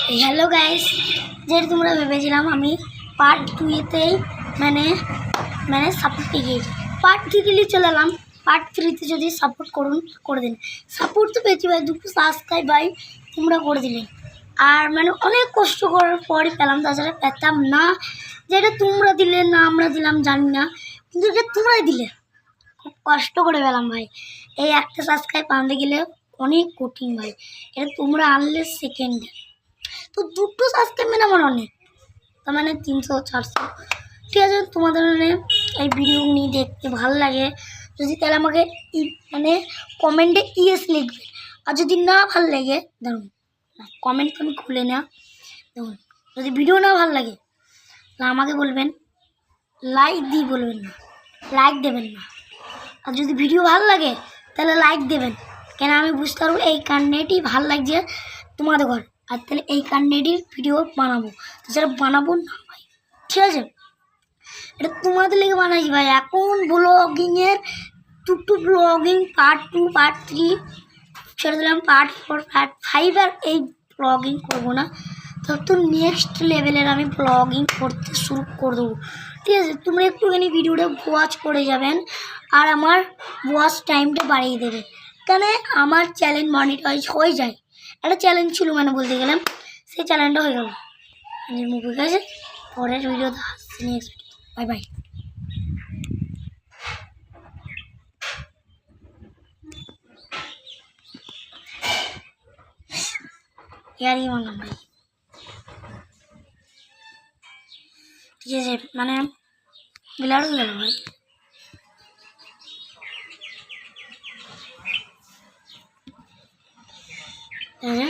Hello guys, যেটা তোমরা ভেবেছিলাম আমি পার্ট 2-তেই মানে সাপোর্ট পেয়ে গিয়েছি। পার্ট 3 চলে এলাম। পার্ট 3-তে যদি সাপোর্ট করে দিন। সাপোর্ট তো পেয়েছি ভাই, 2 সাবস্ক্রাইব ভাই তোমরা করে দিলে। আর অনেক কষ্ট করার পরই পেলাম, তাছাড়া পেতাম না। যেটা তোমরা দিলে না আমরা দিলাম জানি না, কিন্তু এটা তোমরাই দিলে। খুব কষ্ট করে পেলাম ভাই। এই একটা সাবস্ক্রাইব আনতে গেলে অনেক কঠিন ভাই, এটা তোমরা আনলে সেকেন্ডে। তো 2 সাবস্ক্রাইব আমার অনেক, তার 300-400। ঠিক আছে, তোমাদের এই ভিডিও নিয়ে দেখতে ভালো লাগে যদি, তাহলে আমাকে কমেন্টে ইয়েস লিখবে। আর যদি না ভালো লাগে, ধরুন কমেন্ট আমি খুলে না, দেখুন যদি ভিডিও না ভালো লাগে তাহলে আমাকে বলবেন, লাইক দিয়ে বলবেন না, লাইক দেবেন না। আর যদি ভিডিও ভালো লাগে তাহলে লাইক দেবেন, কেন আমি বুঝতে পারবো এই কান্নেটি ভালো লাগছে তোমাদের ঘর, আর তাহলে এই কান্নেটির ভিডিও বানাবো। তাছাড়া বানাবো না ভাই, ঠিক আছে? এটা তোমাদের লেগে বানাইছি ভাই। এখন ব্লগিংয়ের টুকটুক ব্লগিং পার্ট 2 পার্ট 3 ছেড়ে দিলাম, পার্ট 4 পার্ট 5 আর এই ব্লগিং করবো না। তো নেক্সট লেভেলের আমি ব্লগিং করতে শুরু করে দেবো, ঠিক আছে? তোমরা একটুখানি ভিডিওটা ওয়াচ করে যাবেন আর আমার ওয়াচ টাইমটা বাড়িয়ে দেবে, কেন আমার চ্যানেল মনিটাইজ হয়ে যায়। একটা চ্যালেঞ্জ ছিল বলতে গেলাম, সেই চ্যালেঞ্জটা হয়ে গেল। মুভি গেছে, পরের ভিডিওতে আসছি নেক্সট ভিডিও। Bye bye. ইয়ারই বললাম ভাই, ঠিক আছে? বিলাড় হয়ে গেল ভাই। ঠিক আছে।